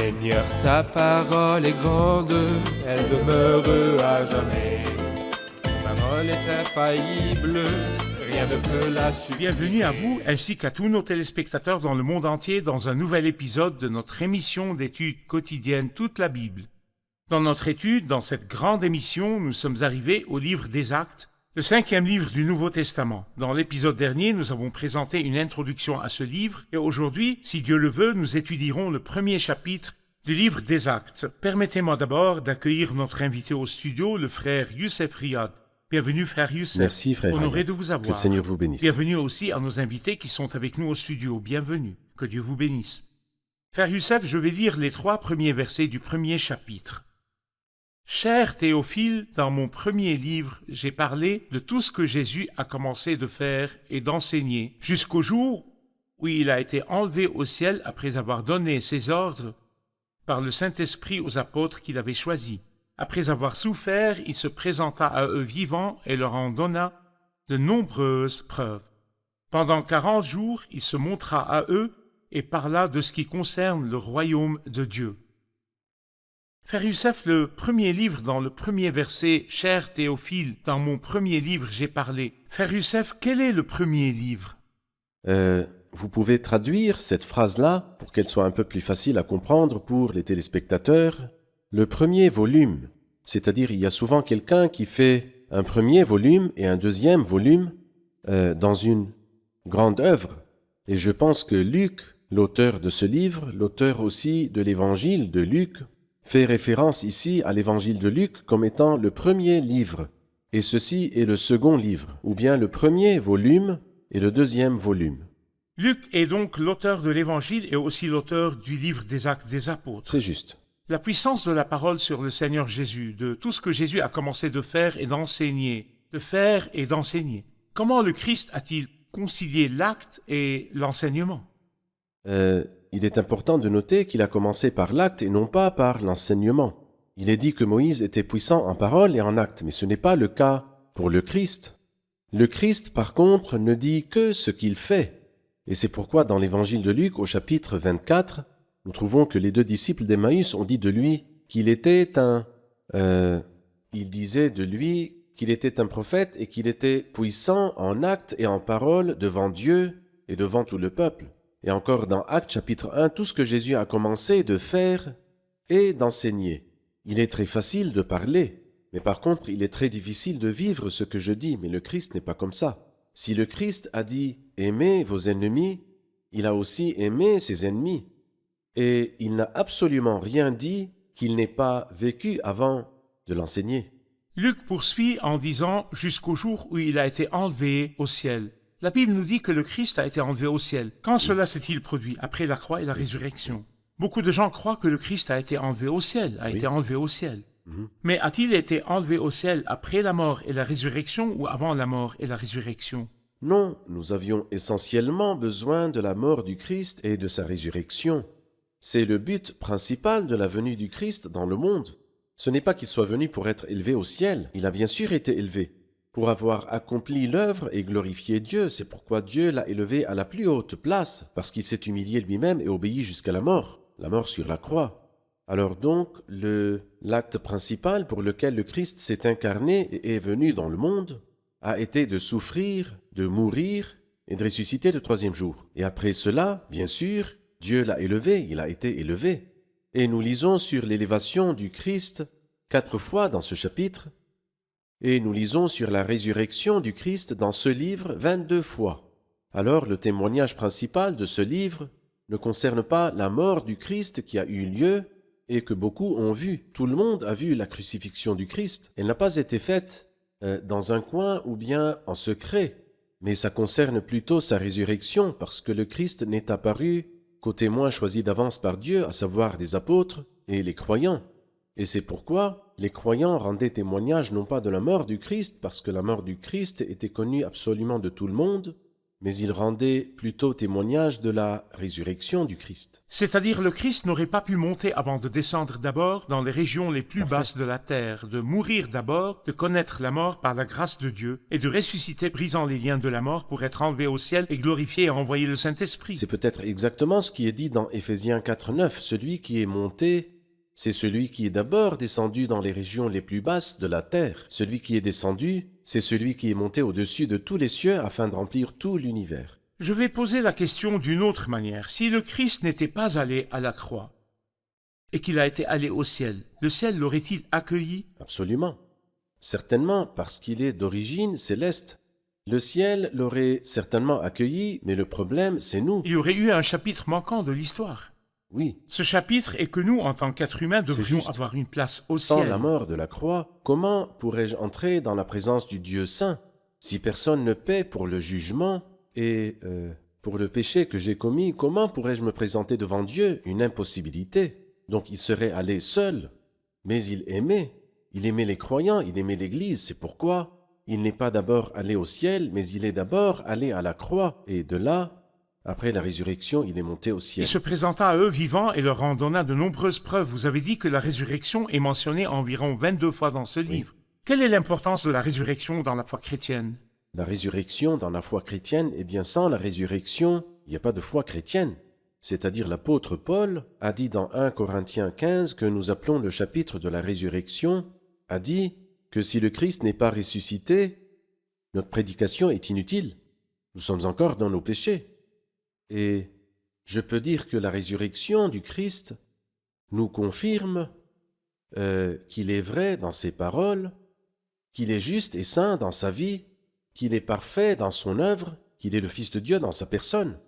Seigneur, ta parole est grande, elle demeure à jamais. Ta parole est infaillible, rien ne peut la suivre. Bienvenue à vous ainsi qu'à tous nos téléspectateurs dans le monde entier dans un nouvel épisode de notre émission d'études quotidiennes Toute la Bible. Dans notre étude, dans cette grande émission, nous sommes arrivés au livre des Actes, le 5e livre du Nouveau Testament. Dans l'épisode dernier, nous avons présenté une introduction à ce livre et aujourd'hui, si Dieu le veut, nous étudierons le premier chapitre du livre des Actes. Permettez-moi d'abord d'accueillir notre invité au studio, le frère Youssef Riyad. Bienvenue, frère Youssef. Merci, frère. Honoré de vous avoir. Que le Seigneur vous bénisse. Bienvenue aussi à nos invités qui sont avec nous au studio. Bienvenue. Que Dieu vous bénisse. Frère Youssef, je vais lire les 3 premiers versets du premier chapitre. Cher Théophile, dans mon premier livre, j'ai parlé de tout ce que Jésus a commencé de faire et d'enseigner jusqu'au jour où il a été enlevé au ciel après avoir donné ses ordres par le Saint-Esprit aux apôtres qu'il avait choisis. Après avoir souffert, il se présenta à eux vivants et leur en donna de nombreuses preuves. Pendant 40 jours, il se montra à eux et parla de ce qui concerne le royaume de Dieu. Frère Youssef, le premier livre dans le premier verset, « Cher Théophile, dans mon premier livre j'ai parlé ». Frère Youssef, quel est le premier livre? Vous pouvez traduire cette phrase-là pour qu'elle soit un peu plus facile à comprendre pour les téléspectateurs. Le premier volume, c'est-à-dire il y a souvent quelqu'un qui fait un premier volume et un deuxième volume dans une grande œuvre. Et je pense que Luc, l'auteur de ce livre, l'auteur aussi de l'évangile de Luc, fait référence ici à l'évangile de Luc comme étant le premier livre. Et ceci est le second livre, ou bien le premier volume et le deuxième volume. Luc est donc l'auteur de l'évangile et aussi l'auteur du livre des Actes des Apôtres. C'est juste. La puissance de la parole sur le Seigneur Jésus, de tout ce que Jésus a commencé de faire et d'enseigner, Comment le Christ a-t-il concilié l'acte et l'enseignement? Il est important de noter qu'il a commencé par l'acte et non pas par l'enseignement. Il est dit que Moïse était puissant en parole et en acte, mais ce n'est pas le cas pour le Christ. Le Christ, par contre, ne dit que ce qu'il fait. Et c'est pourquoi dans l'évangile de Luc, au chapitre 24, nous trouvons que les 2 disciples d'Emmaüs ont dit de lui qu'il était ils disaient de lui qu'il était un prophète et qu'il était puissant en acte et en parole devant Dieu et devant tout le peuple. Et encore dans Actes chapitre 1, tout ce que Jésus a commencé de faire et d'enseigner. Il est très facile de parler, mais par contre, il est très difficile de vivre ce que je dis, mais le Christ n'est pas comme ça. Si le Christ a dit « aimez vos ennemis », il a aussi aimé ses ennemis. Et il n'a absolument rien dit qu'il n'ait pas vécu avant de l'enseigner. Luc poursuit en disant « jusqu'au jour où il a été enlevé au ciel ». La Bible nous dit que le Christ a été enlevé au ciel. Quand cela s'est-il produit? Après la croix et la résurrection. Beaucoup de gens croient que le Christ a été enlevé au ciel, Mais a-t-il été enlevé au ciel après la mort et la résurrection ou avant la mort et la résurrection? Non, nous avions essentiellement besoin de la mort du Christ et de sa résurrection. C'est le but principal de la venue du Christ dans le monde. Ce n'est pas qu'il soit venu pour être élevé au ciel. Il a bien sûr été élevé pour avoir accompli l'œuvre et glorifié Dieu. C'est pourquoi Dieu l'a élevé à la plus haute place, parce qu'il s'est humilié lui-même et obéi jusqu'à la mort sur la croix. Alors donc, l'acte principal pour lequel le Christ s'est incarné et est venu dans le monde a été de souffrir, de mourir et de ressusciter le 3e jour. Et après cela, bien sûr, Dieu l'a élevé, il a été élevé. Et nous lisons sur l'élévation du Christ 4 fois dans ce chapitre, et nous lisons sur la résurrection du Christ dans ce livre 22 fois. Alors le témoignage principal de ce livre ne concerne pas la mort du Christ qui a eu lieu et que beaucoup ont vu. Tout le monde a vu la crucifixion du Christ. Elle n'a pas été faite dans un coin ou bien en secret, mais ça concerne plutôt sa résurrection parce que le Christ n'est apparu qu'aux témoins choisis d'avance par Dieu, à savoir des apôtres et les croyants. Et c'est pourquoi les croyants rendaient témoignage non pas de la mort du Christ, parce que la mort du Christ était connue absolument de tout le monde, mais il rendait plutôt témoignage de la résurrection du Christ. C'est-à-dire le Christ n'aurait pas pu monter avant de descendre d'abord dans les régions les plus Parfait. basses de la terre, de mourir d'abord, de connaître la mort par la grâce de Dieu, et de ressusciter brisant les liens de la mort pour être enlevé au ciel et glorifié et envoyer le Saint-Esprit. C'est peut-être exactement ce qui est dit dans Éphésiens 4:9. Celui qui est monté, c'est celui qui est d'abord descendu dans les régions les plus basses de la terre. Celui qui est descendu, c'est celui qui est monté au-dessus de tous les cieux afin de remplir tout l'univers. Je vais poser la question d'une autre manière. Si le Christ n'était pas allé à la croix et qu'il a été allé au ciel, le ciel l'aurait-il accueilli? Absolument. Certainement, parce qu'il est d'origine céleste. Le ciel l'aurait certainement accueilli, mais le problème, c'est nous. Il y aurait eu un chapitre manquant de l'histoire. Oui, Ce chapitre est que nous, en tant qu'êtres humains, devrions juste. avoir une place au sans ciel. la mort de la croix, comment pourrais-je entrer dans la présence du Dieu saint si personne ne paie pour le jugement et pour le péché que j'ai commis? Comment pourrais-je me présenter devant Dieu? Une impossibilité. Donc il serait allé seul, mais il aimait les croyants, il aimait l'Église. C'est pourquoi il n'est pas d'abord allé au ciel, mais il est d'abord allé à la croix. Et de là, après la résurrection, il est monté au ciel. Il se présenta à eux vivants et leur en donna de nombreuses preuves. Vous avez dit que la résurrection est mentionnée environ 22 fois dans ce livre. Quelle est l'importance de la résurrection dans la foi chrétienne? La résurrection dans la foi chrétienne, eh bien sans la résurrection, il n'y a pas de foi chrétienne. C'est-à-dire l'apôtre Paul a dit dans 1 Corinthiens 15, que nous appelons le chapitre de la résurrection, a dit que si le Christ n'est pas ressuscité, notre prédication est inutile. Nous sommes encore dans nos péchés. Et je peux dire que la résurrection du Christ nous confirme qu'il est vrai dans ses paroles, qu'il est juste et saint dans sa vie, qu'il est parfait dans son œuvre, qu'il est le Fils de Dieu dans sa personne.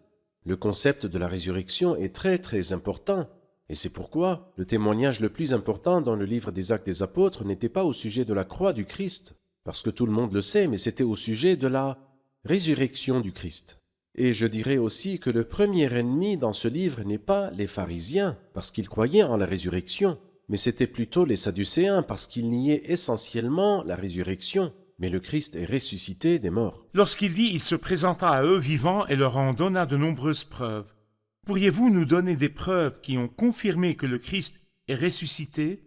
Le concept de la résurrection est très très important, et c'est pourquoi le témoignage le plus important dans le livre des Actes des Apôtres n'était pas au sujet de la croix du Christ, parce que tout le monde le sait, mais c'était au sujet de la résurrection du Christ. Et je dirais aussi que le premier ennemi dans ce livre n'est pas les pharisiens, parce qu'ils croyaient en la résurrection, mais c'était plutôt les sadducéens, parce qu'ils niaient essentiellement la résurrection. Mais le Christ est ressuscité des morts. Lorsqu'il dit « il se présenta à eux vivants et leur en donna de nombreuses preuves », pourriez-vous nous donner des preuves qui ont confirmé que le Christ est ressuscité?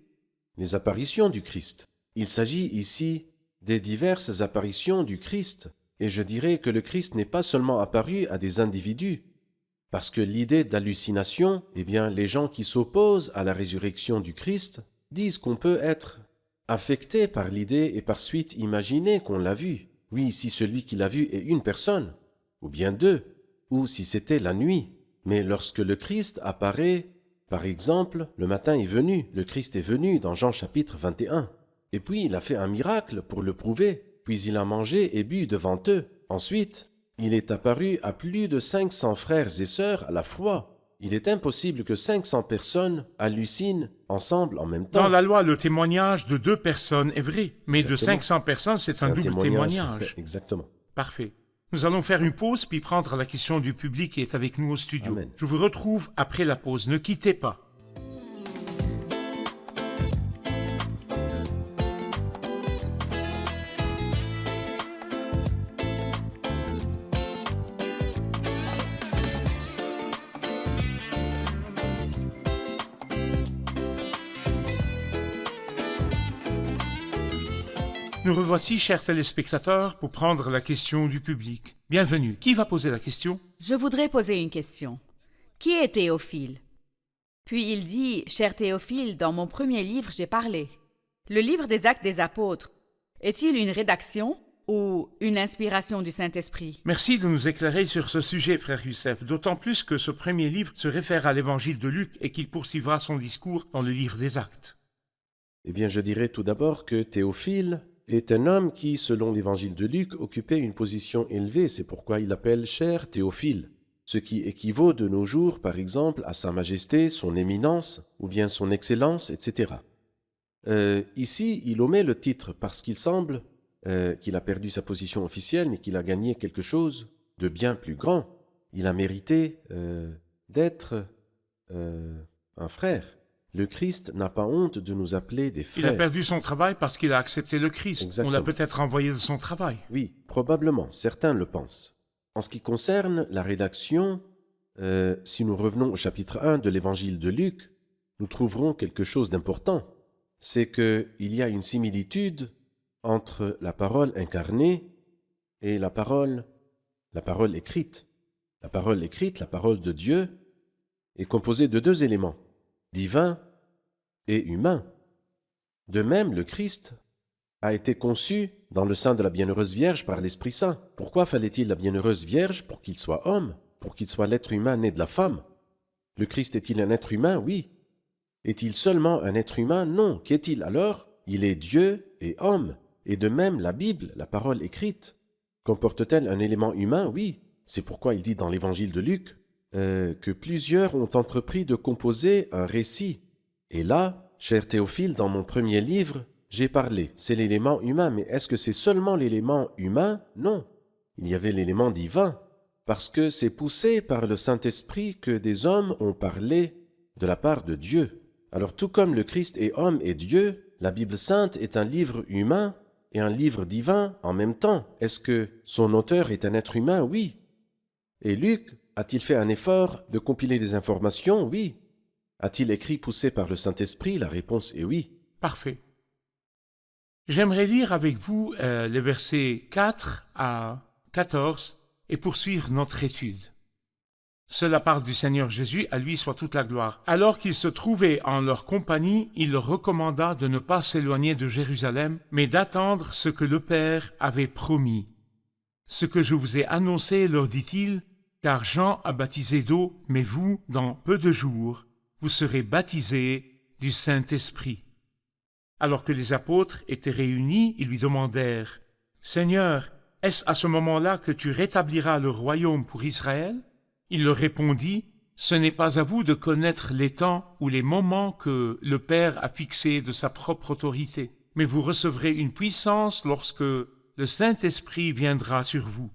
Les apparitions du Christ. Il s'agit ici des diverses apparitions du Christ. Et je dirais que le Christ n'est pas seulement apparu à des individus, parce que l'idée d'hallucination, eh bien, les gens qui s'opposent à la résurrection du Christ disent qu'on peut être affecté par l'idée et par suite imaginer qu'on l'a vu. Oui, si celui qui l'a vu est une personne, ou bien deux, ou si c'était la nuit. Mais lorsque le Christ apparaît, par exemple, le matin est venu, le Christ est venu dans Jean chapitre 21, et puis il a fait un miracle pour le prouver. Puis il a mangé et bu devant eux. Ensuite, il est apparu à plus de 500 frères et sœurs à la fois. Il est impossible que 500 personnes hallucinent ensemble en même temps. Dans la loi, le témoignage de 2 personnes est vrai, mais de Exactement. 500 personnes, c'est un double témoignage. Exactement. Parfait. Nous allons faire une pause puis prendre la question du public qui est avec nous au studio. Amen. Je vous retrouve après la pause. Ne quittez pas. Nous revoici, chers téléspectateurs, pour prendre la question du public. Bienvenue. Qui va poser la question? Je voudrais poser une question. Qui est Théophile? Puis il dit, cher Théophile, dans mon premier livre, j'ai parlé. Le livre des Actes des Apôtres, est-il une rédaction ou une inspiration du Saint-Esprit? Merci de nous éclairer sur ce sujet, frère Youssef, d'autant plus que ce premier livre se réfère à l'évangile de Luc et qu'il poursuivra son discours dans le livre des Actes. Eh bien, je dirais tout d'abord que Théophile est un homme qui, selon l'évangile de Luc, occupait une position élevée. C'est pourquoi il appelle cher Théophile, ce qui équivaut de nos jours, par exemple, à Sa Majesté, son éminence, ou bien son excellence, etc. Ici, il omet le titre parce qu'il semble qu'il a perdu sa position officielle, mais qu'il a gagné quelque chose de bien plus grand. Il a mérité d'être un frère. Le Christ n'a pas honte de nous appeler des frères. Il a perdu son travail parce qu'il a accepté le Christ. Exactement. On l'a peut-être envoyé de son travail. Oui, probablement, certains le pensent. En ce qui concerne la rédaction, si nous revenons au chapitre 1 de l'évangile de Luc, nous trouverons quelque chose d'important. C'est qu'il y a une similitude entre la parole incarnée et la parole écrite. La parole écrite, la parole de Dieu, est composée de deux éléments, divins et humains. De même, le Christ a été conçu dans le sein de la Bienheureuse Vierge par l'Esprit Saint. Pourquoi fallait-il la Bienheureuse Vierge? Pour qu'il soit homme, pour qu'il soit l'être humain né de la femme. Le Christ est-il un être humain? Oui. Est-il seulement un être humain? Non. Qu'est-il alors? Il est Dieu et homme. Et de même, la Bible, la parole écrite, comporte-t-elle un élément humain? Oui. C'est pourquoi il dit dans l'évangile de Luc que plusieurs ont entrepris de composer un récit. Et là, cher Théophile, dans mon premier livre, j'ai parlé. C'est l'élément humain, mais est-ce que c'est seulement l'élément humain? Non. Il y avait l'élément divin, parce que c'est poussé par le Saint-Esprit que des hommes ont parlé de la part de Dieu. Alors tout comme le Christ est homme et Dieu, la Bible sainte est un livre humain et un livre divin en même temps. Est-ce que son auteur est un être humain? Oui. Et Luc, a-t-il fait un effort de compiler des informations? Oui. A-t-il écrit poussé par le Saint-Esprit? La réponse est oui. Parfait. J'aimerais lire avec vous les versets 4 à 14 et poursuivre notre étude. Cela parle du Seigneur Jésus, à lui soit toute la gloire. Alors qu'ils se trouvaient en leur compagnie, il leur recommanda de ne pas s'éloigner de Jérusalem, mais d'attendre ce que le Père avait promis. Ce que je vous ai annoncé, leur dit-il, car Jean a baptisé d'eau, mais vous, dans peu de jours, vous serez baptisés du Saint-Esprit. Alors que les apôtres étaient réunis, ils lui demandèrent, « Seigneur, est-ce à ce moment-là que tu rétabliras le royaume pour Israël ?» Il leur répondit, « Ce n'est pas à vous de connaître les temps ou les moments que le Père a fixés de sa propre autorité, mais vous recevrez une puissance lorsque le Saint-Esprit viendra sur vous.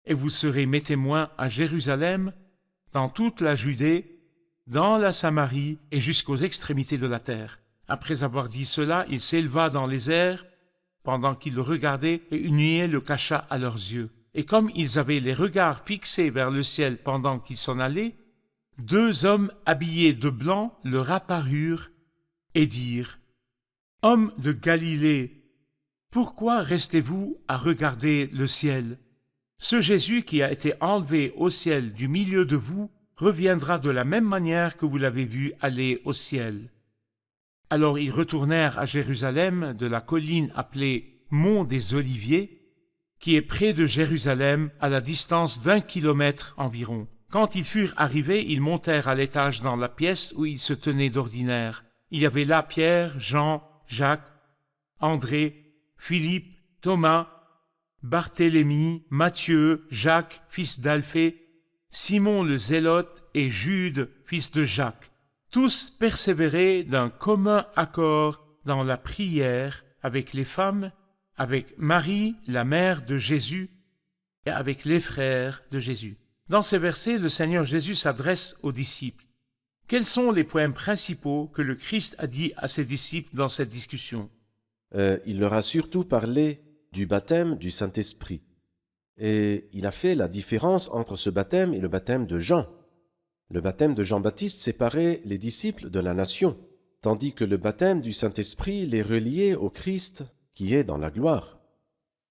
Et vous serez mes témoins à Jérusalem, dans toute la Judée, dans la Samarie et jusqu'aux extrémités de la terre. » Après avoir dit cela, il s'éleva dans les airs pendant qu'ils le regardaient et une nuée le cacha à leurs yeux. Et comme ils avaient les regards fixés vers le ciel pendant qu'ils s'en allaient, deux hommes habillés de blanc leur apparurent et dirent « Hommes de Galilée, pourquoi restez-vous à regarder le ciel? Ce Jésus qui a été enlevé au ciel du milieu de vous reviendra de la même manière que vous l'avez vu aller au ciel. » Alors ils retournèrent à Jérusalem de la colline appelée Mont des Oliviers, qui est près de Jérusalem, à la distance d'1 kilomètre environ. Quand ils furent arrivés, ils montèrent à l'étage dans la pièce où ils se tenaient d'ordinaire. Il y avait là Pierre, Jean, Jacques, André, Philippe, Thomas, Barthélemy, Matthieu, Jacques, fils d'Alphée, Simon le Zélote et Jude, fils de Jacques. Tous persévéraient d'un commun accord dans la prière avec les femmes, avec Marie, la mère de Jésus, et avec les frères de Jésus. Dans ces versets, le Seigneur Jésus s'adresse aux disciples. Quels sont les points principaux que le Christ a dit à ses disciples dans cette discussion? Il leur a surtout parlé du baptême du Saint-Esprit. Et il a fait la différence entre ce baptême et le baptême de Jean. Le baptême de Jean-Baptiste séparait les disciples de la nation, tandis que le baptême du Saint-Esprit les reliait au Christ qui est dans la gloire.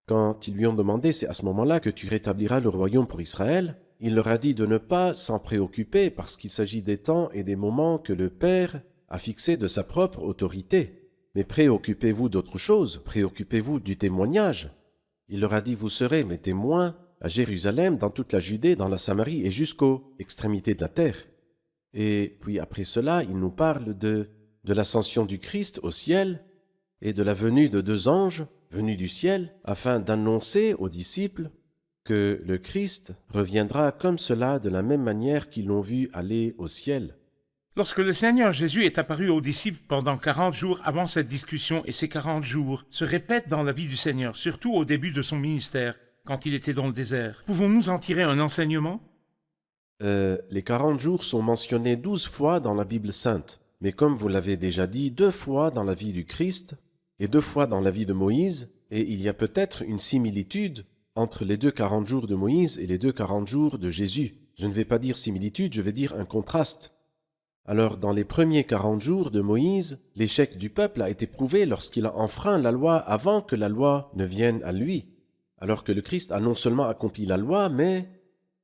Quand ils lui ont demandé « C'est à ce moment-là que tu rétabliras le royaume pour Israël ?» il leur a dit de ne pas s'en préoccuper parce qu'il s'agit des temps et des moments que le Père a fixés de sa propre autorité. Mais préoccupez-vous d'autre chose, préoccupez-vous du témoignage. Il leur a dit « Vous serez mes témoins à Jérusalem, dans toute la Judée, dans la Samarie et jusqu'aux extrémités de la terre. » Et puis après cela, il nous parle de l'ascension du Christ au ciel et de la venue de deux anges venus du ciel afin d'annoncer aux disciples que le Christ reviendra comme cela de la même manière qu'ils l'ont vu aller au ciel. Lorsque le Seigneur Jésus est apparu aux disciples pendant 40 jours avant cette discussion, et ces 40 jours se répètent dans la vie du Seigneur, surtout au début de son ministère, quand il était dans le désert, pouvons-nous en tirer un enseignement? Les 40 jours sont mentionnés 12 fois dans la Bible sainte, mais comme vous l'avez déjà dit, 2 fois dans la vie du Christ et 2 fois dans la vie de Moïse, et il y a peut-être une similitude entre les deux 40 jours de Moïse et les deux 40 jours de Jésus. Je ne vais pas dire similitude, je vais dire un contraste. Alors, dans les premiers 40 jours de Moïse, l'échec du peuple a été prouvé lorsqu'il a enfreint la loi avant que la loi ne vienne à lui. Alors que le Christ a non seulement accompli la loi, mais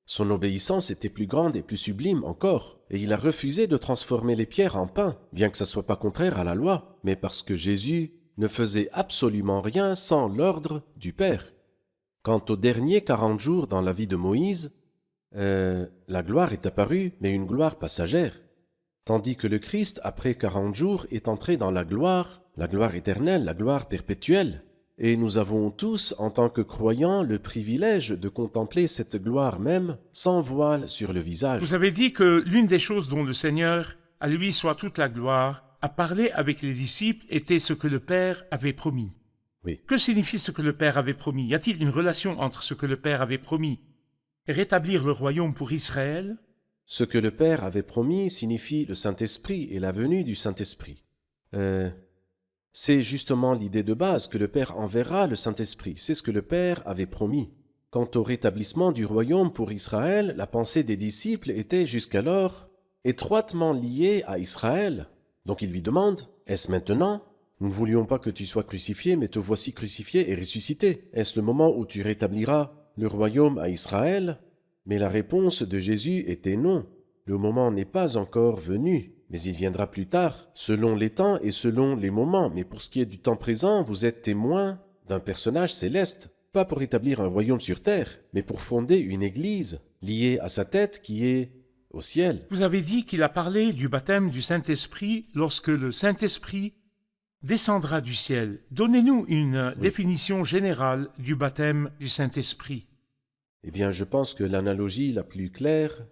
son obéissance était plus grande et plus sublime encore. Et il a refusé de transformer les pierres en pain, bien que ça soit pas contraire à la loi, mais parce que Jésus ne faisait absolument rien sans l'ordre du Père. Quant aux derniers 40 jours dans la vie de Moïse, la gloire est apparue, mais une gloire passagère. Tandis que le Christ, après 40 jours, est entré dans la gloire éternelle, la gloire perpétuelle. Et nous avons tous, en tant que croyants, le privilège de contempler cette gloire même, sans voile sur le visage. Vous avez dit que l'une des choses dont le Seigneur, à lui soit toute la gloire, a parlé avec les disciples était ce que le Père avait promis. Oui. Que signifie ce que le Père avait promis? Y a-t-il une relation entre ce que le Père avait promis et rétablir le royaume pour Israël? Ce que le Père avait promis signifie le Saint-Esprit et la venue du Saint-Esprit. C'est justement l'idée de base que le Père enverra le Saint-Esprit. C'est ce que le Père avait promis. Quant au rétablissement du royaume pour Israël, la pensée des disciples était jusqu'alors étroitement liée à Israël. Donc il lui demande, est-ce maintenant? Nous ne voulions pas que tu sois crucifié, mais te voici crucifié et ressuscité. Est-ce le moment où tu rétabliras le royaume à Israël? Mais la réponse de Jésus était non. Le moment n'est pas encore venu, mais il viendra plus tard, selon les temps et selon les moments. Mais pour ce qui est du temps présent, vous êtes témoin d'un personnage céleste, pas pour établir un royaume sur terre, mais pour fonder une église liée à sa tête qui est au ciel. Vous avez dit qu'il a parlé du baptême du Saint-Esprit lorsque le Saint-Esprit descendra du ciel. Donnez-nous une définition générale du baptême du Saint-Esprit. Eh bien, je pense que l'analogie la plus claire,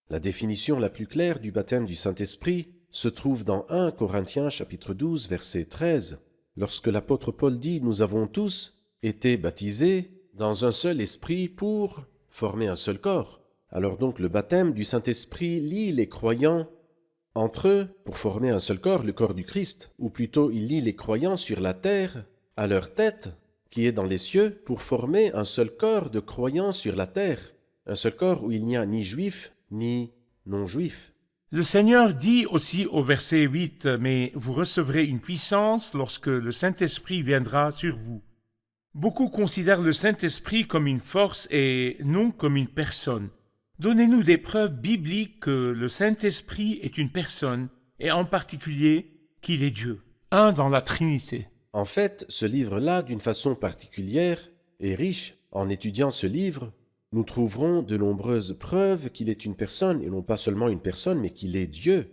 la définition la plus claire du baptême du Saint-Esprit se trouve dans 1 Corinthiens chapitre 12, verset 13, lorsque l'apôtre Paul dit « Nous avons tous été baptisés dans un seul esprit pour former un seul corps ». Alors donc le baptême du Saint-Esprit lie les croyants entre eux pour former un seul corps, le corps du Christ, ou plutôt il lie les croyants sur la terre à leur tête, qui est dans les cieux, pour former un seul corps de croyants sur la terre, un seul corps où il n'y a ni juifs ni non-juifs. Le Seigneur dit aussi au verset 8 « Mais vous recevrez une puissance lorsque le Saint-Esprit viendra sur vous. » Beaucoup considèrent le Saint-Esprit comme une force et non comme une personne. Donnez-nous des preuves bibliques que le Saint-Esprit est une personne, et en particulier qu'il est Dieu, un dans la Trinité. En fait, ce livre-là, d'une façon particulière et riche, en étudiant ce livre, nous trouverons de nombreuses preuves qu'il est une personne, et non pas seulement une personne, mais qu'il est Dieu.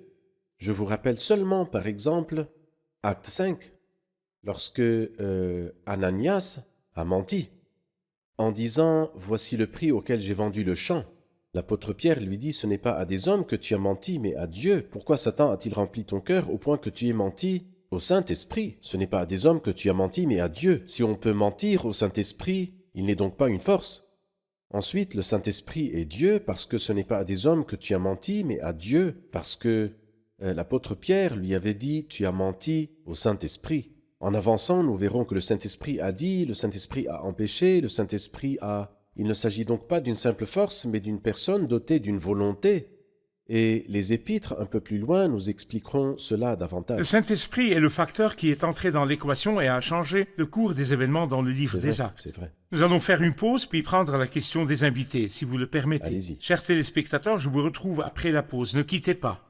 Je vous rappelle seulement, par exemple, Acte 5, lorsque Ananias a menti, en disant « Voici le prix auquel j'ai vendu le champ ». L'apôtre Pierre lui dit « Ce n'est pas à des hommes que tu as menti, mais à Dieu. Pourquoi Satan a-t-il rempli ton cœur au point que tu aies menti au Saint-Esprit? Ce n'est pas à des hommes que tu as menti, mais à Dieu. Si on peut mentir au Saint-Esprit, il n'est donc pas une force. » Ensuite, le Saint-Esprit est Dieu parce que ce n'est pas à des hommes que tu as menti, mais à Dieu, parce que l'apôtre Pierre lui avait dit « Tu as menti au Saint-Esprit ». En avançant, nous verrons que le Saint-Esprit a dit, le Saint-Esprit a empêché, le Saint-Esprit a... Il ne s'agit donc pas d'une simple force, mais d'une personne dotée d'une volonté. Et les épîtres, un peu plus loin, nous expliqueront cela davantage. Le Saint-Esprit est le facteur qui est entré dans l'équation et a changé le cours des événements dans le livre des Actes. C'est vrai. Nous allons faire une pause puis prendre la question des invités, si vous le permettez. Allez-y. Chers téléspectateurs, je vous retrouve après la pause. Ne quittez pas.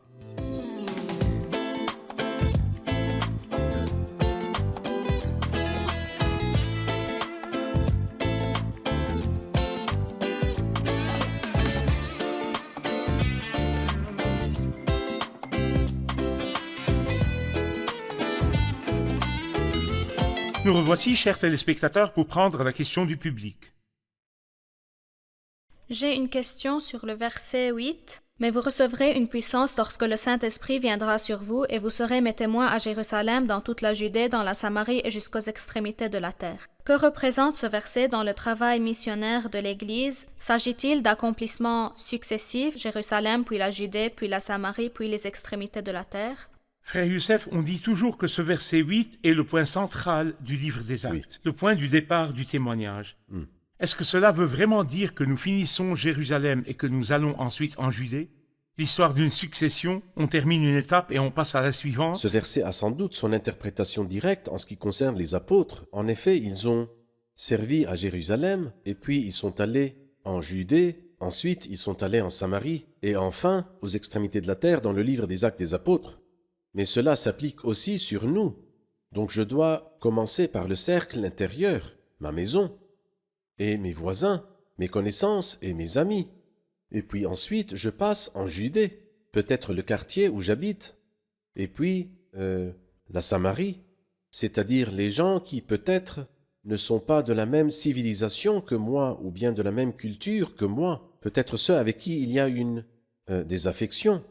Nous revoici, chers téléspectateurs, pour prendre la question du public. J'ai une question sur le verset 8. « Mais vous recevrez une puissance lorsque le Saint-Esprit viendra sur vous, et vous serez mes témoins à Jérusalem, dans toute la Judée, dans la Samarie et jusqu'aux extrémités de la terre. » Que représente ce verset dans le travail missionnaire de l'Église? S'agit-il d'accomplissements successifs, Jérusalem, puis la Judée, puis la Samarie, puis les extrémités de la terre? Frère Youssef, on dit toujours que ce verset 8 est le point central du livre des Actes, le point du départ du témoignage. Est-ce que cela veut vraiment dire que nous finissons Jérusalem et que nous allons ensuite en Judée? L'histoire d'une succession, on termine une étape et on passe à la suivante? Ce verset a sans doute son interprétation directe en ce qui concerne les apôtres. En effet, ils ont servi à Jérusalem, et puis ils sont allés en Judée, ensuite ils sont allés en Samarie, et enfin aux extrémités de la terre dans le livre des Actes des Apôtres. Mais cela s'applique aussi sur nous. Donc je dois commencer par le cercle intérieur, ma maison, et mes voisins, mes connaissances et mes amis. Et puis ensuite, je passe en Judée, peut-être le quartier où j'habite, et puis la Samarie, c'est-à-dire les gens qui peut-être ne sont pas de la même civilisation que moi, ou bien de la même culture que moi, peut-être ceux avec qui il y a une désaffection,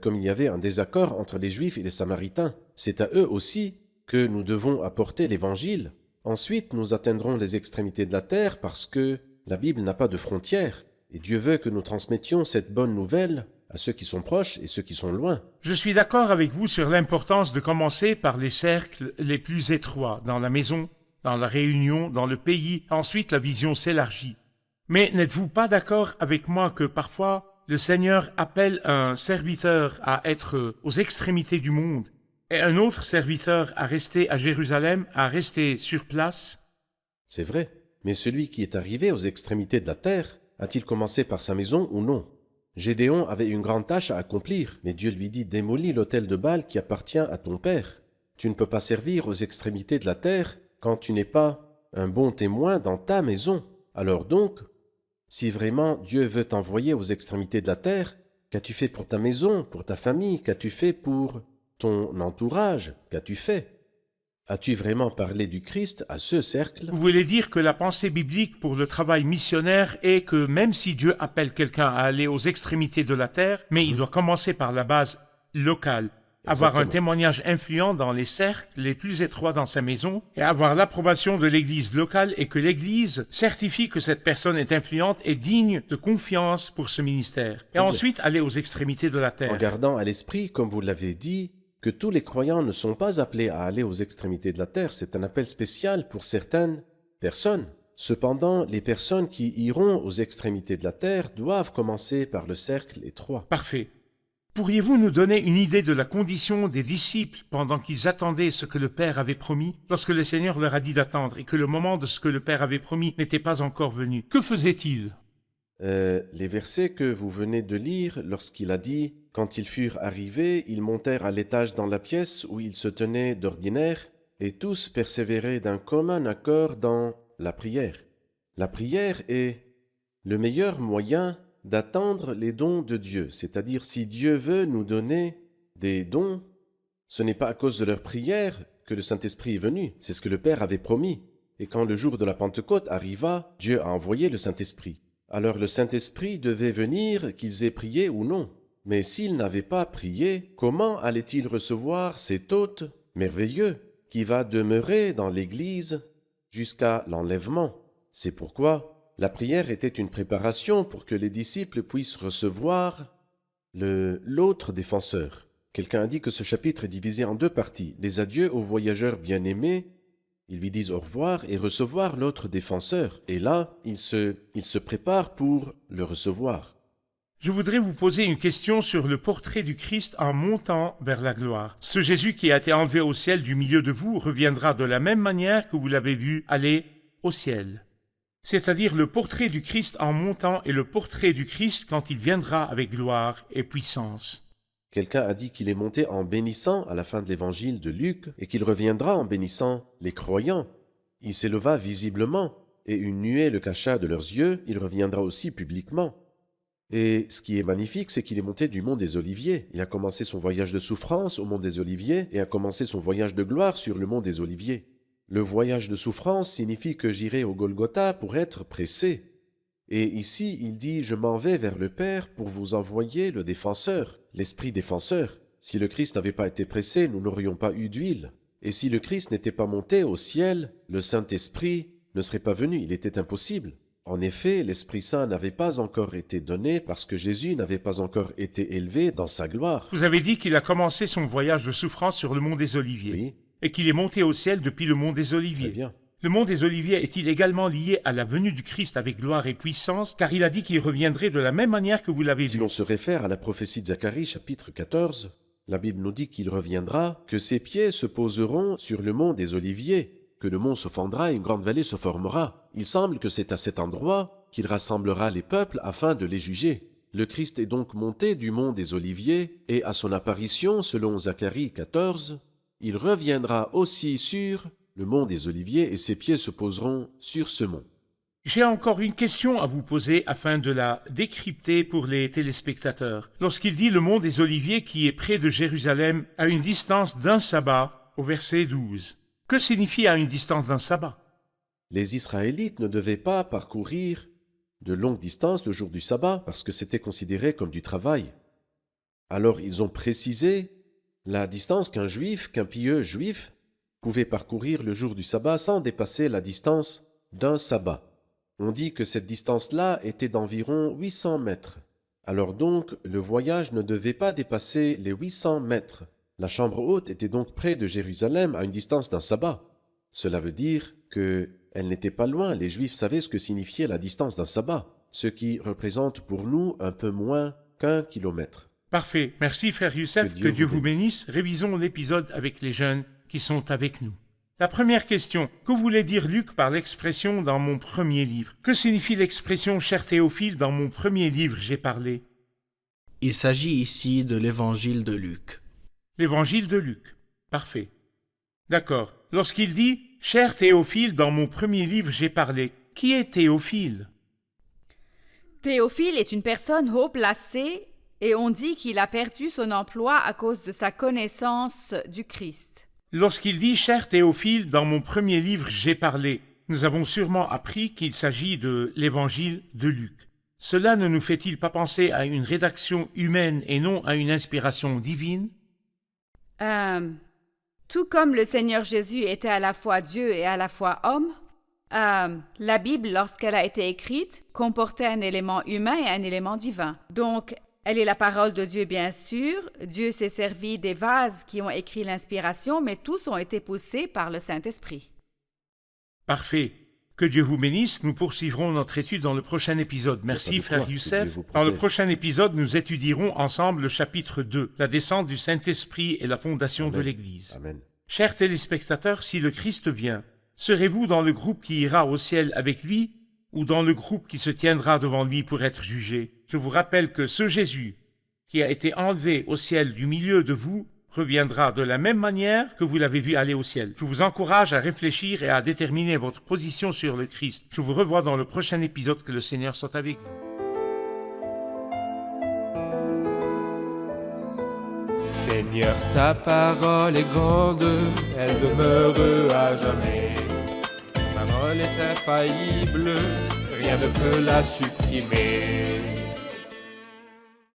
comme il y avait un désaccord entre les Juifs et les Samaritains. C'est à eux aussi que nous devons apporter l'Évangile. Ensuite, nous atteindrons les extrémités de la terre parce que la Bible n'a pas de frontières. Et Dieu veut que nous transmettions cette bonne nouvelle à ceux qui sont proches et ceux qui sont loin. Je suis d'accord avec vous sur l'importance de commencer par les cercles les plus étroits, dans la maison, dans la réunion, dans le pays. Ensuite, la vision s'élargit. Mais n'êtes-vous pas d'accord avec moi que parfois, le Seigneur appelle un serviteur à être aux extrémités du monde et un autre serviteur à rester à Jérusalem, à rester sur place? C'est vrai, mais celui qui est arrivé aux extrémités de la terre, a-t-il commencé par sa maison ou non? Gédéon avait une grande tâche à accomplir, mais Dieu lui dit « Démolis l'autel de Baal qui appartient à ton père. Tu ne peux pas servir aux extrémités de la terre quand tu n'es pas un bon témoin dans ta maison. Alors donc, si vraiment Dieu veut t'envoyer aux extrémités de la terre, qu'as-tu fait pour ta maison, pour ta famille? Qu'as-tu fait pour ton entourage? Qu'as-tu fait? As-tu vraiment parlé du Christ à ce cercle? Vous voulez dire que la pensée biblique pour le travail missionnaire est que même si Dieu appelle quelqu'un à aller aux extrémités de la terre, mais il doit commencer par la base locale, avoir un Exactement. témoignage influent dans les cercles les plus étroits dans sa maison et avoir l'approbation de l'Église locale et que l'Église certifie que cette personne est influente et digne de confiance pour ce ministère. Et bien. ensuite aller aux extrémités de la En terre. gardant à l'esprit, comme vous l'avez dit, que tous les croyants ne sont pas appelés à aller aux extrémités de la terre. C'est un appel spécial pour certaines personnes. Cependant, les personnes qui iront aux extrémités de la terre doivent commencer par le cercle étroit. Parfait. Pourriez-vous nous donner une idée de la condition des disciples pendant qu'ils attendaient ce que le Père avait promis, lorsque le Seigneur leur a dit d'attendre et que le moment de ce que le Père avait promis n'était pas encore venu? Que faisaient-ils? Les versets que vous venez de lire, lorsqu'il a dit « Quand ils furent arrivés, ils montèrent à l'étage dans la pièce où ils se tenaient d'ordinaire, et tous persévéraient d'un commun accord dans la prière. » La prière est le meilleur moyen d'attendre les dons de Dieu, c'est-à-dire si Dieu veut nous donner des dons, ce n'est pas à cause de leur prière que le Saint-Esprit est venu, c'est ce que le Père avait promis. Et quand le jour de la Pentecôte arriva, Dieu a envoyé le Saint-Esprit. Alors le Saint-Esprit devait venir, qu'ils aient prié ou non. Mais s'ils n'avaient pas prié, comment allaient-ils recevoir cet hôte merveilleux qui va demeurer dans l'Église jusqu'à l'enlèvement? C'est pourquoi la prière était une préparation pour que les disciples puissent recevoir l'autre défenseur. Quelqu'un a dit que ce chapitre est divisé en deux parties. Les adieux aux voyageurs bien-aimés, ils lui disent au revoir et recevoir l'autre défenseur. Et là, ils se préparent pour le recevoir. Je voudrais vous poser une question sur le portrait du Christ en montant vers la gloire. Ce Jésus qui a été enlevé au ciel du milieu de vous reviendra de la même manière que vous l'avez vu aller au ciel. C'est-à-dire le portrait du Christ en montant et le portrait du Christ quand il viendra avec gloire et puissance. Quelqu'un a dit qu'il est monté en bénissant à la fin de l'évangile de Luc et qu'il reviendra en bénissant les croyants. Il s'éleva visiblement et une nuée le cacha de leurs yeux, il reviendra aussi publiquement. Et ce qui est magnifique, c'est qu'il est monté du mont des Oliviers. Il a commencé son voyage de souffrance au mont des Oliviers et a commencé son voyage de gloire sur le mont des Oliviers. Le voyage de souffrance signifie que j'irai au Golgotha pour être pressé. Et ici, il dit « Je m'en vais vers le Père pour vous envoyer le défenseur, l'Esprit défenseur. » Si le Christ n'avait pas été pressé, nous n'aurions pas eu d'huile. Et si le Christ n'était pas monté au ciel, le Saint-Esprit ne serait pas venu, il était impossible. En effet, l'Esprit Saint n'avait pas encore été donné parce que Jésus n'avait pas encore été élevé dans sa gloire. Vous avez dit qu'il a commencé son voyage de souffrance sur le mont des Oliviers Oui, et qu'il est monté au ciel depuis le mont des très Oliviers. bien. Le mont des Oliviers est-il également lié à la venue du Christ avec gloire et puissance, car il a dit qu'il reviendrait de la même manière que vous l'avez Si vu. l'on se réfère à la prophétie de Zacharie, chapitre 14, la Bible nous dit qu'il reviendra, que ses pieds se poseront sur le mont des Oliviers, que le mont se fendra et une grande vallée se formera. Il semble que c'est à cet endroit qu'il rassemblera les peuples afin de les juger. Le Christ est donc monté du mont des Oliviers, et à son apparition, selon Zacharie 14, il reviendra aussi sur le mont des Oliviers, et ses pieds se poseront sur ce mont. J'ai encore une question à vous poser afin de la décrypter pour les téléspectateurs. Lorsqu'il dit le mont des Oliviers qui est près de Jérusalem à une distance d'un sabbat, au verset 12, que signifie à une distance d'un sabbat? Les Israélites ne devaient pas parcourir de longues distances le jour du sabbat parce que c'était considéré comme du travail. Alors ils ont précisé la distance qu'un pieux juif pouvait parcourir le jour du sabbat sans dépasser la distance d'un sabbat. On dit que cette distance-là était d'environ 800 mètres. Alors donc, le voyage ne devait pas dépasser les 800 mètres. La chambre haute était donc près de Jérusalem à une distance d'un sabbat. Cela veut dire qu'elle n'était pas loin. Les Juifs savaient ce que signifiait la distance d'un sabbat, ce qui représente pour nous un peu moins qu'1 kilomètre. Parfait. Merci, frère Youssef. Que Dieu vous bénisse. Révisons l'épisode avec les jeunes qui sont avec nous. La première question. Que voulait dire Luc par l'expression « dans mon premier livre » ? Que signifie l'expression « cher Théophile, dans mon premier livre, j'ai parlé » ? Il s'agit ici de l'évangile de Luc. L'évangile de Luc. Parfait. D'accord. Lorsqu'il dit « cher Théophile, dans mon premier livre, j'ai parlé », qui est Théophile ? Théophile est une personne haut placée et on dit qu'il a perdu son emploi à cause de sa connaissance du Christ. Lorsqu'il dit « cher Théophile, dans mon premier livre, j'ai parlé », nous avons sûrement appris qu'il s'agit de l'évangile de Luc. Cela ne nous fait-il pas penser à une rédaction humaine et non à une inspiration divine ? Tout comme le Seigneur Jésus était à la fois Dieu et à la fois homme, la Bible, lorsqu'elle a été écrite, comportait un élément humain et un élément divin. Donc, elle est la parole de Dieu, bien sûr. Dieu s'est servi des vases qui ont écrit l'inspiration, mais tous ont été poussés par le Saint-Esprit. Parfait. Que Dieu vous bénisse. Nous poursuivrons notre étude dans le prochain épisode. Merci, frère Youssef. Dans le prochain épisode, nous étudierons ensemble le chapitre 2, la descente du Saint-Esprit et la fondation de l'Église. Amen. Chers téléspectateurs, si le Christ vient, serez-vous dans le groupe qui ira au ciel avec lui ou dans le groupe qui se tiendra devant lui pour être jugé? Je vous rappelle que ce Jésus, qui a été enlevé au ciel du milieu de vous, reviendra de la même manière que vous l'avez vu aller au ciel. Je vous encourage à réfléchir et à déterminer votre position sur le Christ. Je vous revois dans le prochain épisode. Que le Seigneur soit avec vous. Seigneur, ta parole est grande, elle demeure à jamais. Ta parole est infaillible, rien ne peut la supprimer.